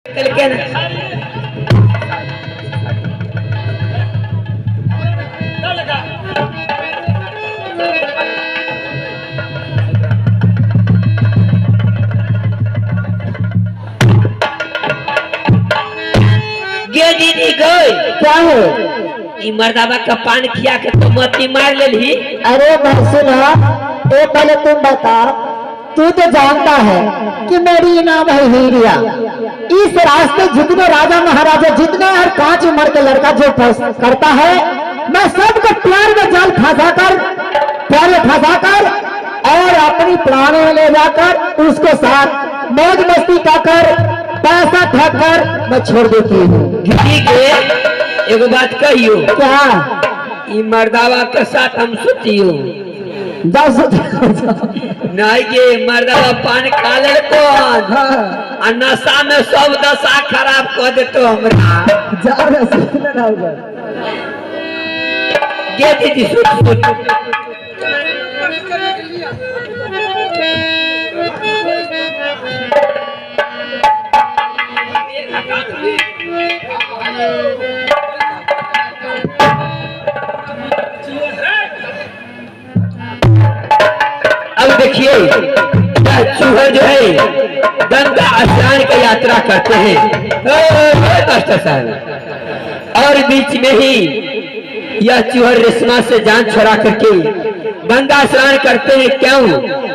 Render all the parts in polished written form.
दीदी गई क्या है? मर्दाबा का पान खिया के तो मती मार लेली। अरे सुनो, ये पहले तुम बता, तू तो जानता है कि मेरी नाम है हीरिया। इस रास्ते जितने राजा महाराजा जितने हर 5 उम्र के लड़का जो करता है, मैं सबको प्यार में जाल फंसा कर और अपनी प्राणों में ले जाकर उसको साथ मौज मस्ती कर पैसा ठग कर मैं छोड़ देती हूँ। एगो बात कहियो, क्या? मर्दावा के साथ हम सुतियो नहीं के मर्दावा पान खा ले कौन और नशा में सब दशा खराब कर देतो हमरा। गे दीदी सुत अब देखिए चूहर जो है गंगा स्नान की यात्रा करते हैं और बीच में ही यह चूहर रेशमा से जान छोड़ा करके गंगा स्नान करते हैं। क्यों?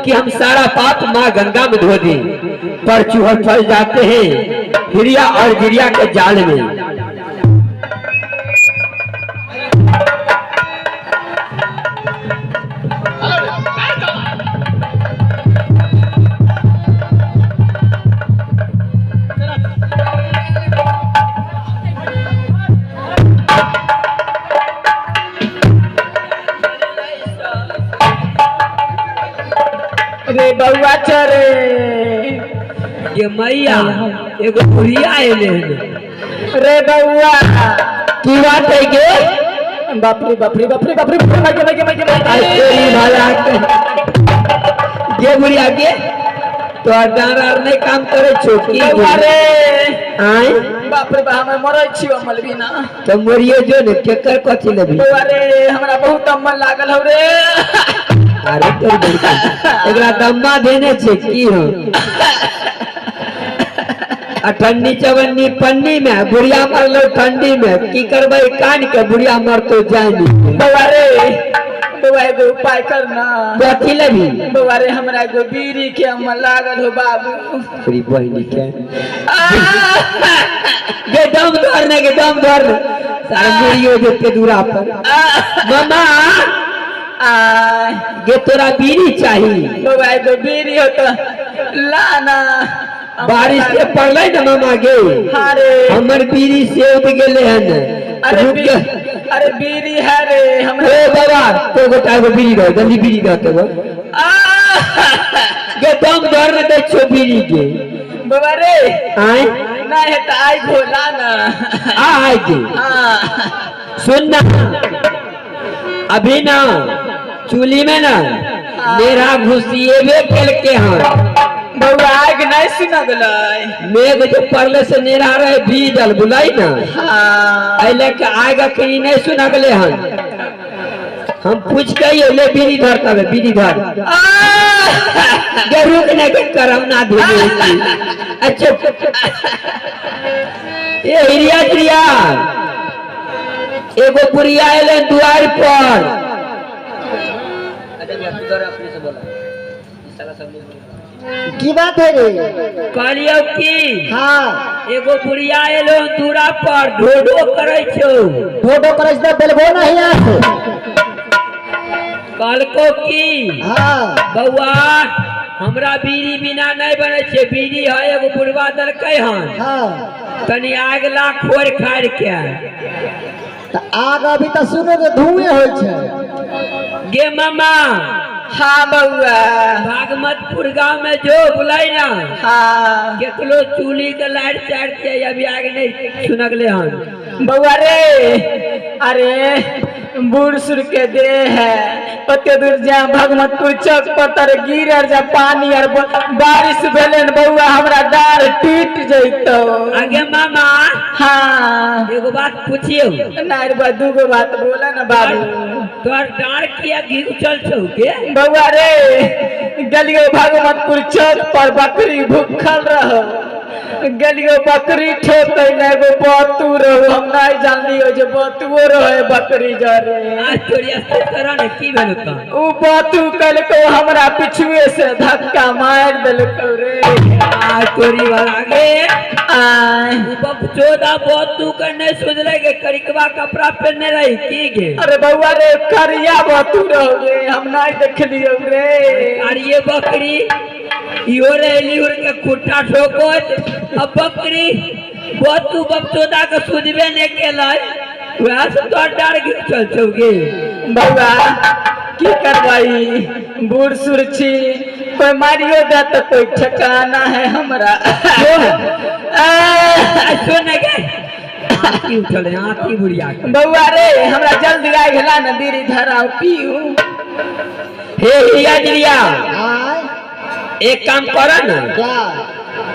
कि हम सारा पाप माँ गंगा में धो दें। पर चूहर फंस जाते हैं हिरिया और गिरिया के जाल में। रे बउआ चरे ये मैया एगो बुढ़िया आएले रे बउआ की बात है गे? बापरे बापरे बापरे बापरे गे बुढ़िया गे तो डार नहीं काम करे छोकी अरे आए बापरे बा हम मरै छी मलबी ना तो मरियो जो ने केकर कथि लेबी। अरे हमरा बहुत मन लागल हो रे। अरे तो एकरा दम्मा देने छे की हो ठंडी चवन्नी पन्नी में बुढ़िया मरलो ठंडी में की करबे कान के बुढ़िया मर तो जानी। अरे बउआ एगो उपाय करना। कथि लेबी? बउआ रे हमरा एगो बीड़ी के मन लागल हो बाबू। तेरी बहनी के गे दम धरने के दम धर सारा बुढ़ियो देते दूरा पर मामा गे तोरा बीड़ी चाहिए। बउआ एगो बीड़ी हो तो लाना। बारिश से पड़ले न मामा गे हमर बीड़ी से उठ गेले हन। अरे बीड़ी है रे हम ओ बाबा तो गोटा को बीड़ी दो जल्दी बीड़ी दो तो गे दम धर में दे छो बीड़ी के बाबा रे आए ना है त आई भोला ना आए के सुन ना अभी ना चूली में ना मेरा घुसिएबे केल के हन बउआ आग नहीं सुना गलाई मेघ जो परले से नेरा रहे भीजल बुलाई ना अइले के आग कहीं नहीं सुना गले हन। हम पूछ के ले बीड़ी धर तबे बीड़ी धर रुक ने के करम ना दे। अच्छा ए हिरिया जिया एगो बुढ़िया आइले द्वार पर। की बात है रे? कहलियो की हाँ एगो बुढ़िया एलो दूरा पर ढोढो करे छो। ढोढो करे से बेलबो नहीं आसे कहलको की हाँ बउआ हमरा बीड़ी बिना नहीं बने छे। बीड़ी है एगो बुढ़वा दलकै हन हाँ तनी आग ला खोर खाड़ के तो आग अभी तो सुनो तो धुएं होय छे। गे मामा हाँ बउआ भागमतपुर गांव में जो बुलाई ना हाँ केकलो चूली के लाइट चार के अभी आगे नहीं सुनगले हन। बउआ रे अरे बूढ़ सुर के दे है ओते दूर जा भगवतपुर चौक पर तर गिर और जा पानी और बारिश भेले न बउआ हमरा डार टूट जइतो। आगे मामा हाँ एगो बात पूछियो। नार बा दूगो बात बोला ना बाबू। तोर डार किया गिर चल छौ के? बउआ रे गलियो भगवतपुर चौक पर बकरी भूखल रह, गलियो बकरी ठोक एगो बतू रहो, हम नहीं जानलियो जे बतुओ रहे बकरी जरे। आज तोरी अस्ते करा ने की भेल त? उ बतू कलको हमरा पिछुए से धक्का मार देलको रे। आज तोरी वाला गे आय बकचोदा बतू के नहीं सोचले के करिकवा कपड़ा पहनने रही की गे? अरे बउआ रे करिया बतू रहो रे, हम नहीं देखलियो रे। और ये बकरी इहो रे लिहुर के खुट्टा ठोकत, अब बकरी बतू बकचोदा के सुझबे ने केलै, वह से तो डार गिर चल छौ गे। बउआ की करवाई बूढ़ सुर छी, कोई मारियो दे तो कोई ठिकाना है हमरा। सुन गे आती उठले आती बुढ़िया के। बउआ रे हमरा जल्दी आइ गेला न बीड़ी धराओ पीऊ। हे हिया जिया आय एक काम करो ना, क्या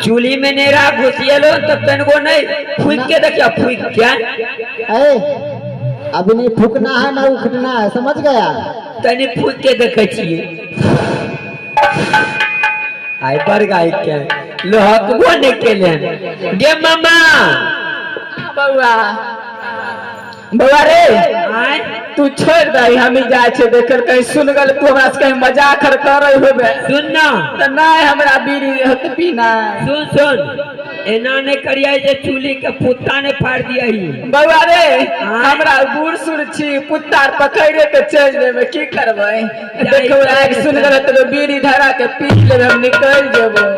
चूल्ही में नेरा घुसियलो तो तनको नहीं फूक के देखियो, फूक क्या ए अभी नहीं फूकना है ना उखटना है, समझ गया? तनी फूक के देखे छिए। आई पर गाय के लोहकबो नहीं केले गे मामा। बउआ बउआ रे आय तू छोड़ दे, हम ही जाय छे देकर कहीं सुन गल तू हमरा से कहीं मजाक करे होबे। सुन ना त नहीं हमरा बीड़ी हत पीना। सुन सुन एना ने करिया जे चूल्ही के पुत्ता ने फाड़ दिया ही। बउआ रे हमरा बूढ़ सुर छी, पुत्तार पकड़े के चल जेबे की करबै? देखो आग सुन गल तो बीड़ी धरा के पी लेबे, हम निकल जेबो।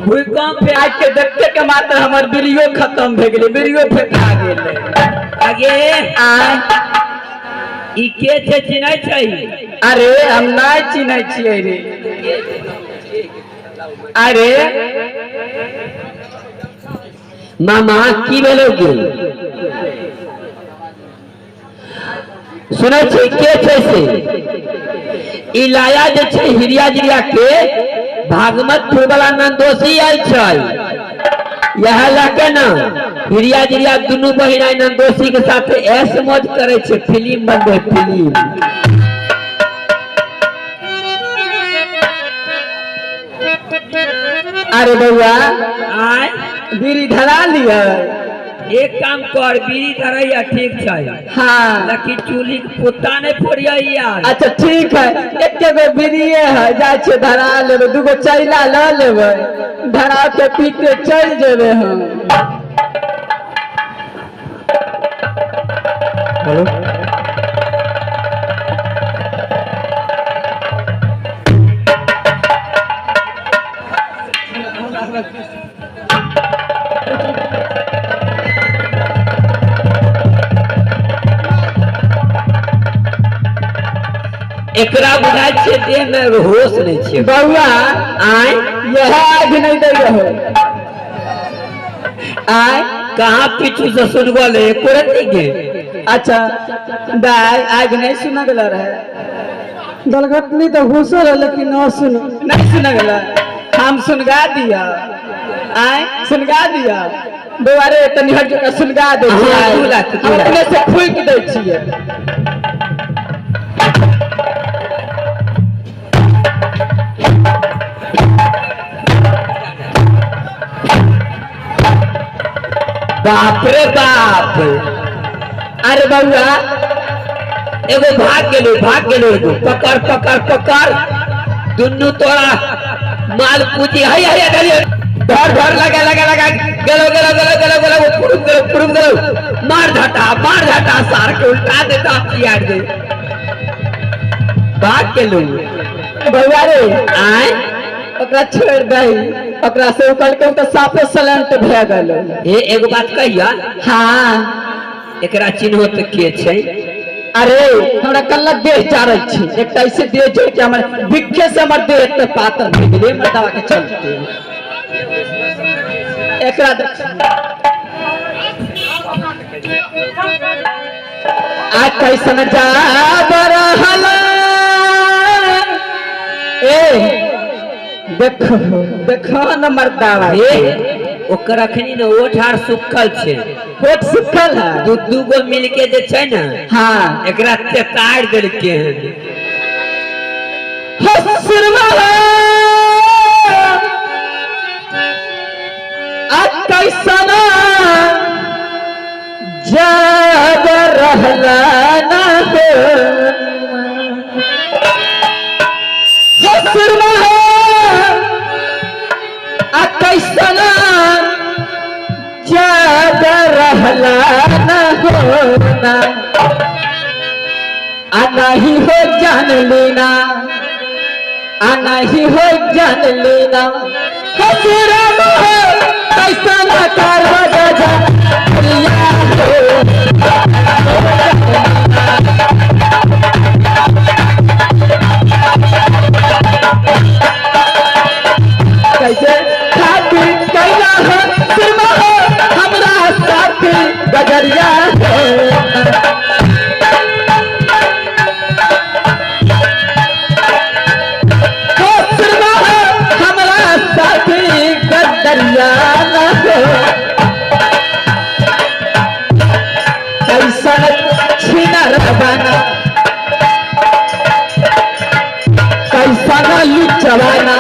भूकंप आज के देखते के मात्र हमर बीड़ियो खत्म भे गेले, बीड़ियो फेंका गेले। आगे आय ई के छे चिन्है छै? अरे हम नहीं चिन्है छियै रे। अरे मामा की भेलो गे? सुनै छै के छै से? ई लाया जे छै हिरिया जिरिया के भागमतपुर वाला नंदोसी आयल छै। यह लगे ना हिरिया जिरिया दुनू बहिन आई नंदोसी के साथ ऐश मौज करे छै, फिल्म बनबे फिल्म। अरे बउआ आय बीड़ी धरा लिया। एक काम कर बीड़ी धरैया ठीक छै, हाँ लेकिन चूल्ही के पुत्ता ने फोड़िया यार। अच्छा ठीक है, एक गो बीड़िए है जाय छे धरा लेबे, दूगो चैला ल लेबे, धरा के पीते चल जेबे हम। हेलो एकरा बुझाय छै देह में होश नहीं छै। बउआ आय यह आग नहीं दे रहो। आय कहाँ पीछू से सुन गले कोरती के? अच्छा दाई आग नहीं सुना गला रहे। दलघटनी तो घुसल है लेकिन न सुन। नहीं सुना गला, हम सुनगा दिया। आय सुनगा दिया बउआ रे तनी हट के सुनगा दे। हाँ, दूला, हम दूला। अपने से फूक दे छिए। बाप रे बाप। अरे बउआ एगो भाग गेलो एगो पकड़ पकड़ पकड़ दुन्नू तोरा माल पूजी है धर धर लगा लगा लगा गलो गलो गलो गलो गलो पुरुम गलो मार झटा सार के उल्टा देता यार दे भाग गेलो। भैया रे आए ओकरा छोड़ दही ओकरा से उकल के तो साफे सलेंट भे गेलो। एगो बात कहिया, हाँ एकरा चिन्हो तो के छै? अरे हमरा कल्ला देह चारै छी, एक ऐसे देह जोड़ के हमर भिखे से हमर देह एक पातल भे गेले मर्दावा के चलते। एकरा आ कैसन जा रहल ए देखो देखो न मर्दावा ओकर अखनी न ओठ आर सुखल छै, होठ सुखल है। दू गो मिलके जे छै न, हाँ एकरा तेताड़ देलके हन। हसरवा आ कैसन जाग रहला ना हो हसरवा आ कैसन जाग रहला ना हो ना आ नहीं हो जान लेना आ नहीं हो जान लेना हसरवा कैसा ना कारवा जा लिया हो कैसे खातिर कैला हो सिरमा हो हमरा साथ गजरिया हो सिरमा हो हमरा साथ गजरिया हो कैसन छिनर बना कैसन लुचवाना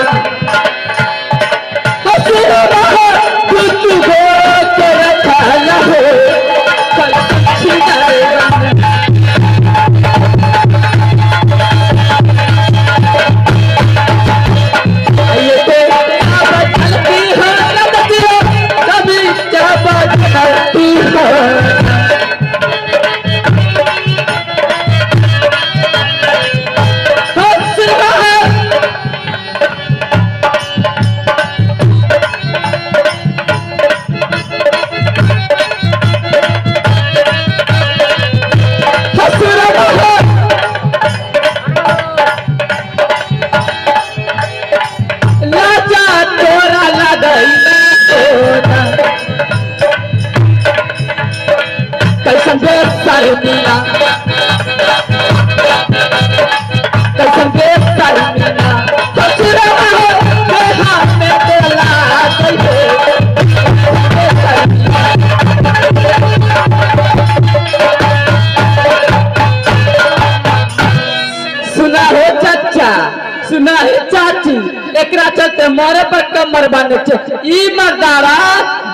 सुना है चाची एकरा चलते मोरे पर कमर बांधे छे ई मर्दारा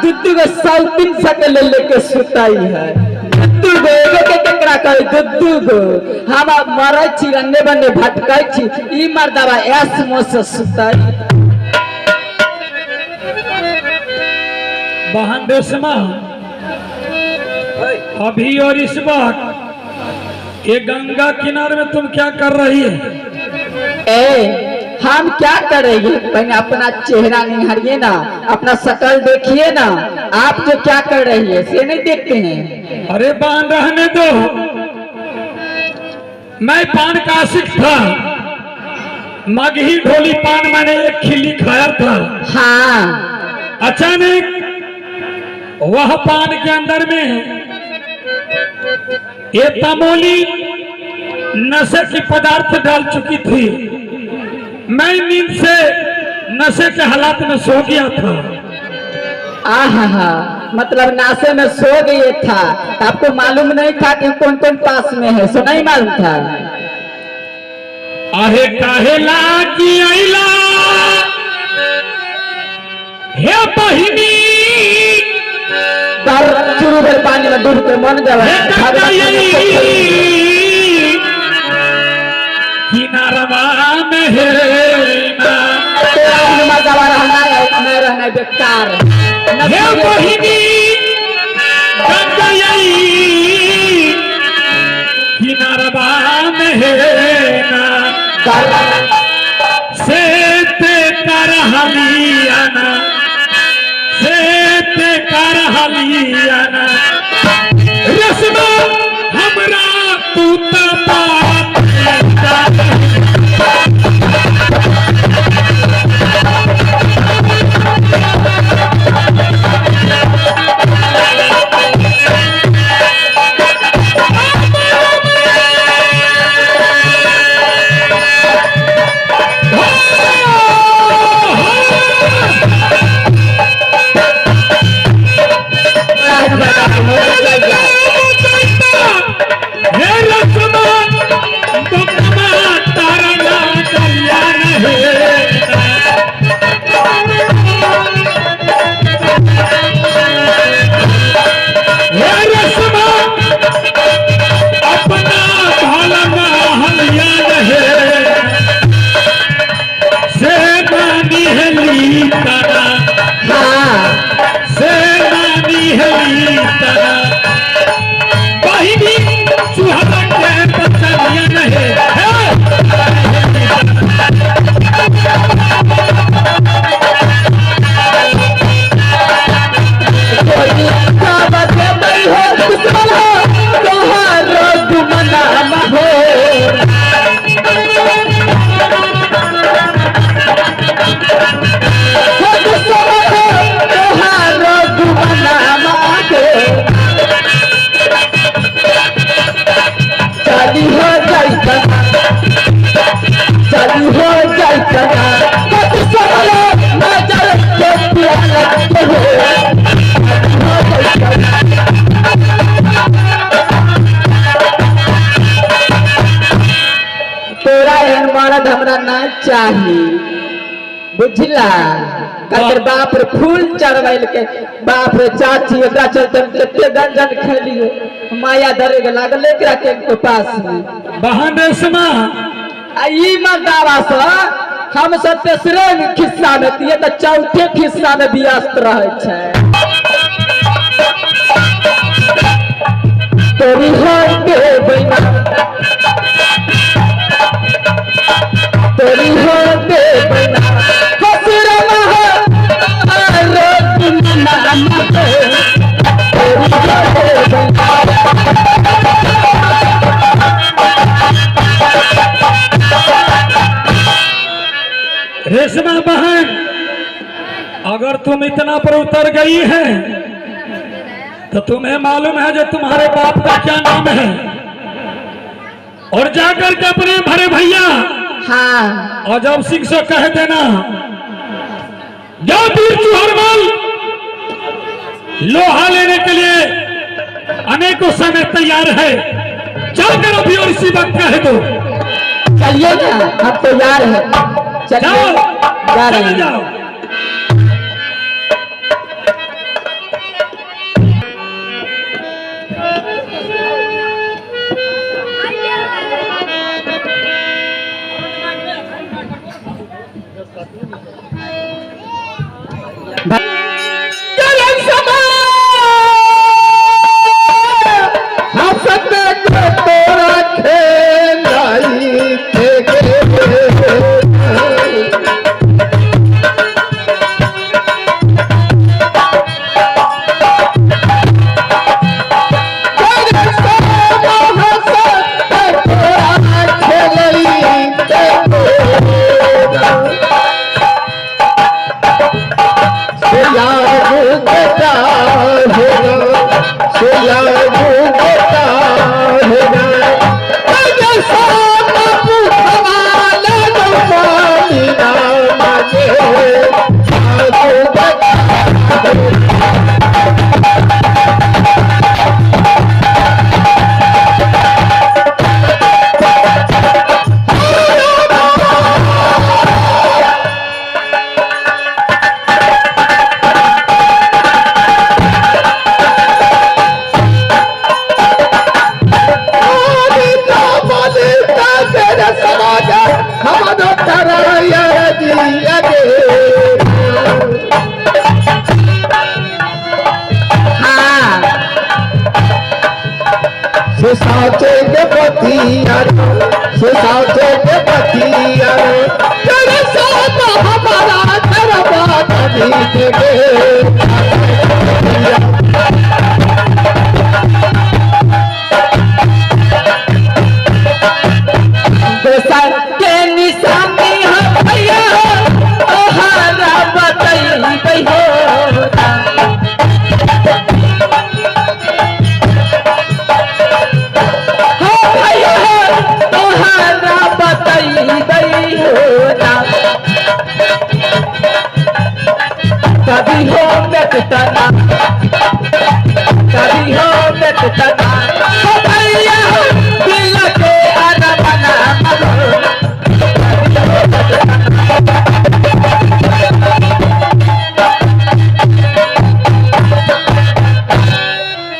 दुद्दू को सौतीन सके लेके सुताई है दुद्दू गो एगो के केकरा कहि दुद्दू गो हम मरै छी रन्ने बन्ने भटकै छी ई मर्दारा ऐस मोस सुताई। बहन रेशमा अभी और इस वक्त ये गंगा किनारे में तुम क्या कर रही है? ए हम क्या करेंगे पहले अपना चेहरा निहारिए ना अपना शक्ल देखिए ना आप जो क्या कर रही है से नहीं देखते हैं। अरे पान रहने दो, मैं पान का आशिक था, मगही ढोली पान मैंने एक खिल्ली खाया था। हाँ अचानक वह पान के अंदर में ये तमोली नशे की पदार्थ डाल चुकी थी। मैं नींद से नशे के हालात में सो गया था। आहा मतलब नाशे में सो गए था, आपको मालूम नहीं था कि कौन कौन पास में है, सो नहीं मालूम था। आहे काहेला की आइला हे बहिनी शुरू भर पानी में डूब के मन किनारवा में है रहना बेकार हे बहिनी किनारवा में है हलिया ना रेशमा हमरा तू मर्द हमरा ना चाहिए बुझला ककर बाप रे फूल चढ़वाइल के बाप रे चाची एकरा चलते केते गंजन खेलिए माया धरे के लागल एकरा के पास में बहन रेशमा आई में दावा से हम सब तेसरे खिस्सा में तिए त चौथे खिस्सा में व्यस्त रहे छै तोरी हो के बिना तोरी हो के बिना हसरा महा रोज मना मते तोरी हो के रेशमा बहन अगर तुम इतना पर उतर गई है तो तुम्हें मालूम है जो तुम्हारे बाप का क्या नाम है और जाकर के अपने भरे भैया हाँ अजब सिंह से कह देना जाओ वीर चुहरमल लोहा लेने के लिए अनेकों समय तैयार है जाकर अभी और इसी वक्त कह दो चलिए ना हम तैयार है जाओ जा रहे हैं जाओ साचे के पतिया से साचे के पतिया तेरे साथ हमारा तेरा बात नहीं देगे कभी हो बेतना, कभी हो बेतना, ओ भैया दिल के अरमाना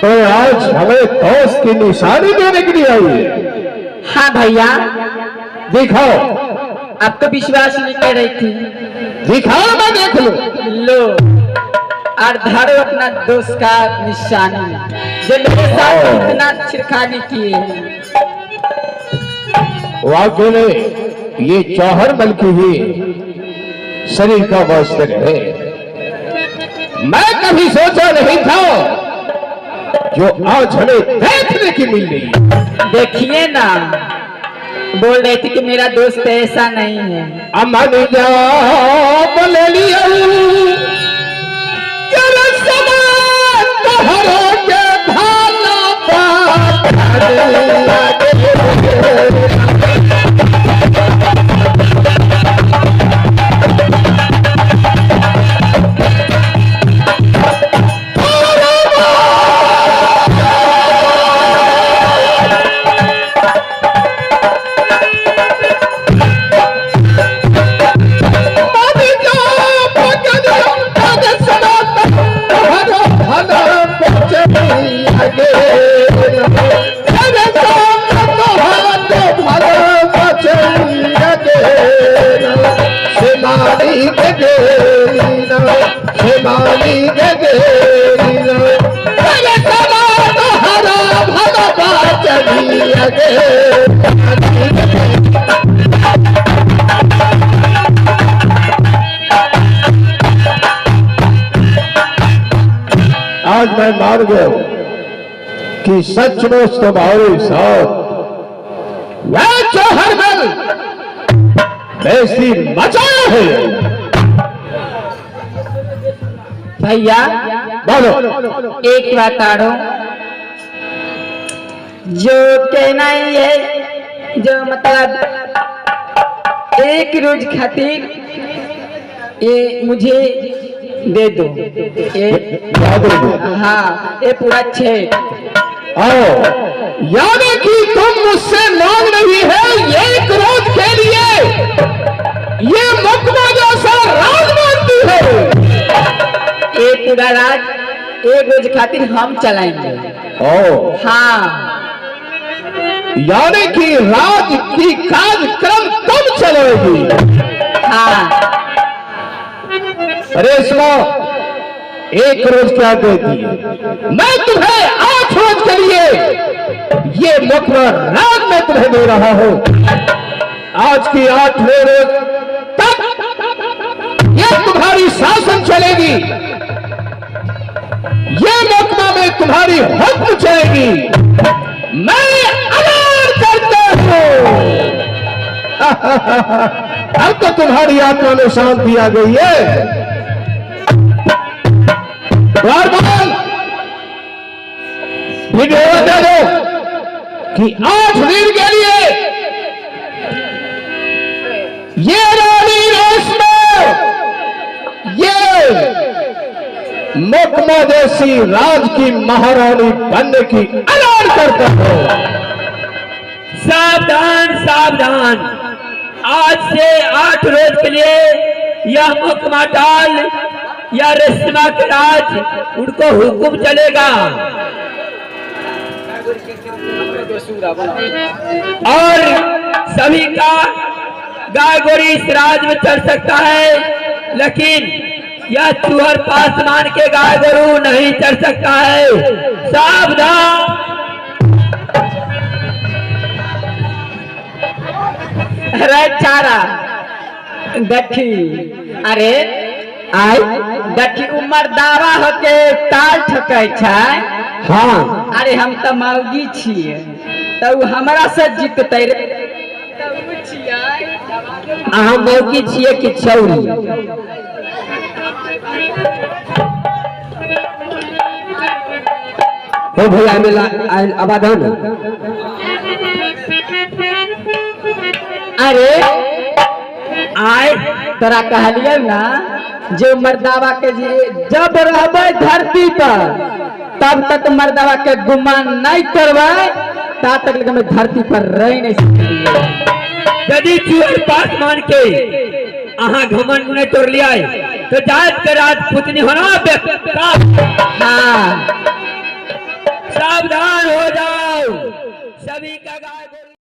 तो आज हमें दोस्त की निशानी देने के लिए आई है। हाँ भैया, दिखाओ। अब तो विश्वास नहीं कर रही थी। दिखाओ, मैं देख लूं। लो और धरो अपना दोस्त का निशानी, जो मेरे साथ इतना छिड़खानी किए हैं। वाकई में ये जौहर मल की ही शरीर का वस्त्र है। मैं कभी सोचा नहीं था जो आज हमें देखने की मिल रही। देखिए ना, बोल रहे थे कि मेरा दोस्त ऐसा नहीं है। अमन जा बोले लिया के भाला बात आज मैं मान गया कि सचमुच तुम्हारे साथ वह जौहर मल बेइज्जती मचाया है। भैया बोलो। एक बात आड़ो, जो कहना ही है, जो मतलब एक रोज खातिर ये मुझे दे दो। हाँ, ये पूरा 6। आओ, यानी कि तुम मुझसे मांग रही है एक रोज के लिए ये मुकमा जैसा राज मानती है। ये पूरा राज एक रोज खातिर हम चलाएंगे। ओ, हाँ, यानी कि राज की कार्यक्रम तुम चलाओगी। हाँ, रेशमा एक रोज क्या देती है? मैं तुम्हें 8 रोज के लिए ये मुकमा राज में तुम्हें दे रहा हूं। आज की 8वें रोज तक ये तुम्हारी शासन चलेगी, ये मुकमा में तुम्हारी हुक्म चलेगी। मैं ऐलान करता हूं। अब तो तुम्हारी आत्मा में शांति आ गई है। वीडियो दे दो कि 8 दिन के लिए ये रानी रेशमा ये मुकमा जैसी राज की महारानी बनने की ऐलान करता हूं। सावधान सावधान, आज से 8 रोज के लिए यह मुकमा डाल या रेशमा के राज उनको हुक्म चलेगा। और सभी का गाय गोरी इस राज में चढ़ सकता है, लेकिन यह चूहर पासमान के गाय गोरू नहीं चढ़ सकता है। सावधान। अरे चारा देखी, अरे आई देखी उमर दावा होके ताल ठकै छै। हाँ, अरे हम तो मौगी छिए, तो हमरा से जीतते रे। अहाँ मौगी छिए कि छौरी? हो भैया मिला आबादन। अरे आए तोरा कहलिए ना जो मर्दावा के जब रहबे धरती पर तब तक मर्दावा के गुमान नहीं करबे ता तक हमें धरती पर रह नहीं सकती। यदि चूहर बात मान के अहाँ घमंड ने तोड़ लिया तो जात के राजपूतनी होना हाँ सावधान हो जाओ सभी का गाय